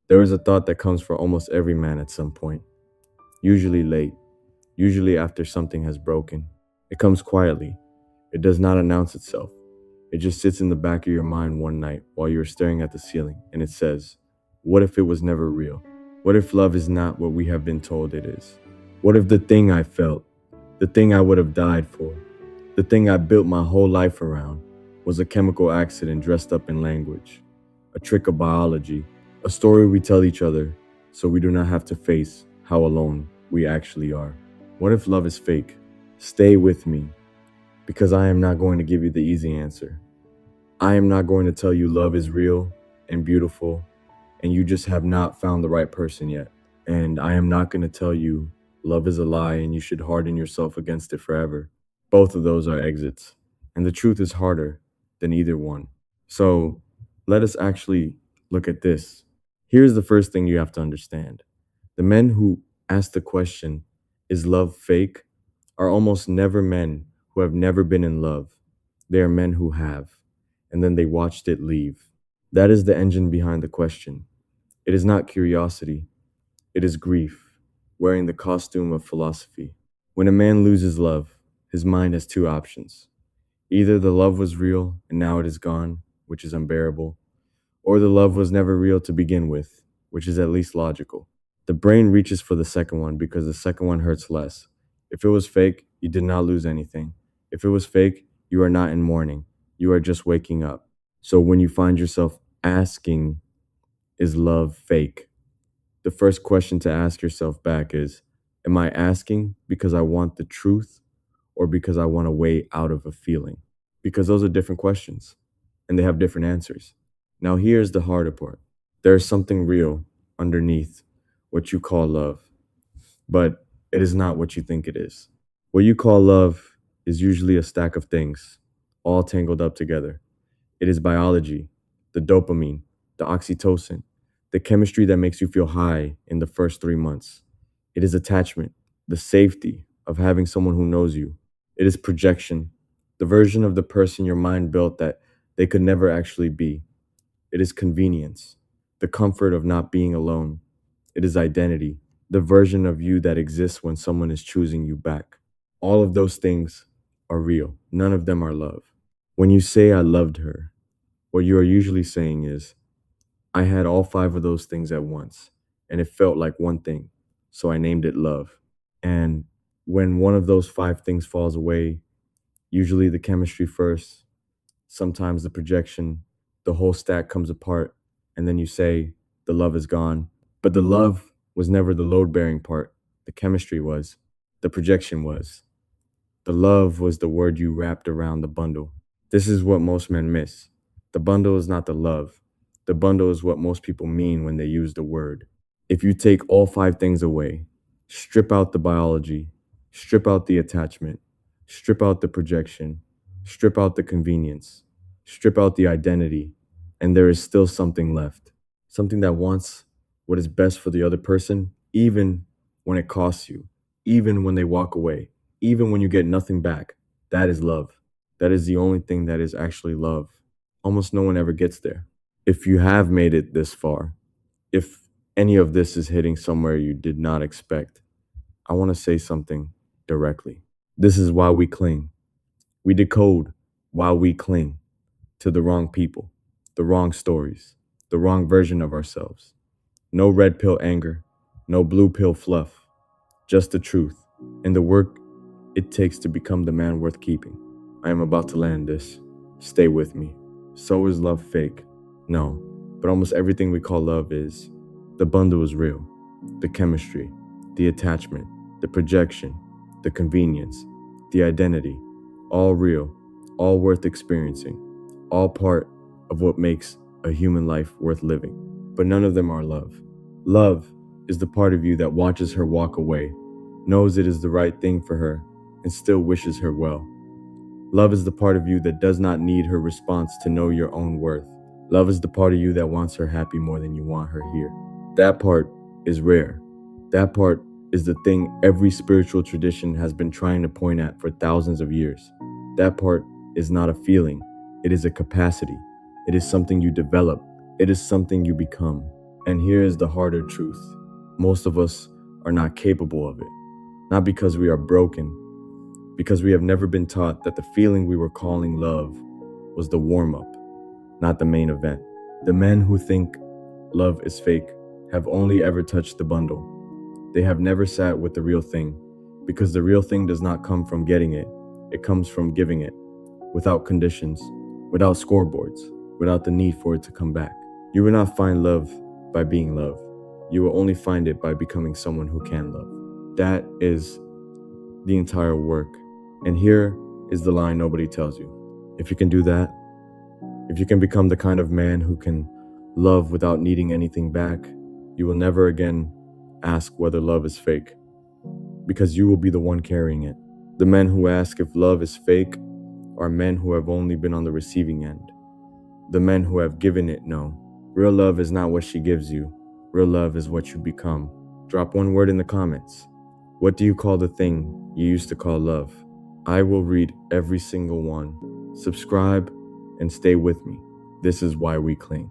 There is a thought that comes for almost every man at some point, usually late, usually after something has broken. It comes quietly. It does not announce itself. It just sits in the back of your mind one night while you're staring at the ceiling, and it says, what if it was never real? What if love is not what we have been told it is? What if the thing I felt, the thing I would have died for, the thing I built my whole life around, was a chemical accident dressed up in language, a trick of biology, a story we tell each other so we do not have to face how alone we actually are? What if love is fake? Stay with me, because I am not going to give you the easy answer. I am not going to tell you love is real and beautiful and you just have not found the right person yet. And I am not going to tell you love is a lie and you should harden yourself against it forever. Both of those are exits. And the truth is harder than either one. So let us actually look at this. Here's the first thing you have to understand. The men who ask the question, is love fake, are almost never men who have never been in love. They are men who have, and then they watched it leave. That is the engine behind the question. It is not curiosity, it is grief, wearing the costume of philosophy. When a man loses love, his mind has two options. Either the love was real and now it is gone, which is unbearable, or the love was never real to begin with, which is at least logical. The brain reaches for the second one because the second one hurts less. If it was fake, you did not lose anything. If it was fake, you are not in mourning. You are just waking up. So when you find yourself asking, is love fake? The first question to ask yourself back is, am I asking because I want the truth or because I want a way out of a feeling? Because those are different questions and they have different answers. Now, here's the harder part. There is something real underneath what you call love, but it is not what you think it is. What you call love is usually a stack of things, all tangled up together. It is biology, the dopamine, the oxytocin, the chemistry that makes you feel high in the first 3 months. It is attachment, the safety of having someone who knows you. It is projection, the version of the person your mind built that they could never actually be. It is convenience, the comfort of not being alone. It is identity, the version of you that exists when someone is choosing you back. All of those things are real. None of them are love. When you say I loved her, what you are usually saying is, I had all five of those things at once, and it felt like one thing, so I named it love. And when one of those five things falls away, usually the chemistry first, sometimes the projection, the whole stack comes apart, and then you say, the love is gone. But the love was never the load bearing part. The chemistry was, the projection was. The love was the word you wrapped around the bundle. This is what most men miss. The bundle is not the love. The bundle is what most people mean when they use the word. If you take all five things away, strip out the biology, strip out the attachment, strip out the projection, strip out the convenience, strip out the identity, and there is still something left. Something that wants what is best for the other person, even when it costs you, even when they walk away, even when you get nothing back. That is love. That is the only thing that is actually love. Almost no one ever gets there. If you have made it this far, if any of this is hitting somewhere you did not expect, I want to say something directly. This is why we cling. We decode why we cling to the wrong people, the wrong stories, the wrong version of ourselves. No red pill anger, no blue pill fluff, just the truth and the work it takes to become the man worth keeping. I am about to land this. Stay with me. So is love fake? No, but almost everything we call love is. The bundle is real. The chemistry, the attachment, the projection, the convenience, the identity, all real, all worth experiencing, all part of what makes a human life worth living. But none of them are love. Love is the part of you that watches her walk away, knows it is the right thing for her, and still wishes her well. Love is the part of you that does not need her response to know your own worth. Love is the part of you that wants her happy more than you want her here. That part is rare. That part is the thing every spiritual tradition has been trying to point at for thousands of years. That part is not a feeling. It is a capacity. It is something you develop. It is something you become. And here is the harder truth. Most of us are not capable of it. Not because we are broken, because we have never been taught that the feeling we were calling love was the warm-up, not the main event. The men who think love is fake have only ever touched the bundle. They have never sat with the real thing, because the real thing does not come from getting it. It comes from giving it, without conditions, without scoreboards, without the need for it to come back. You will not find love by being loved. You will only find it by becoming someone who can love. That is the entire work. And here is the line nobody tells you. If you can do that, if you can become the kind of man who can love without needing anything back, you will never again ask whether love is fake, because you will be the one carrying it. The men who ask if love is fake are men who have only been on the receiving end. The men who have given it know. Real love is not what she gives you. Real love is what you become. Drop one word in the comments. What do you call the thing you used to call love? I will read every single one. Subscribe and stay with me. This is Why We Cling.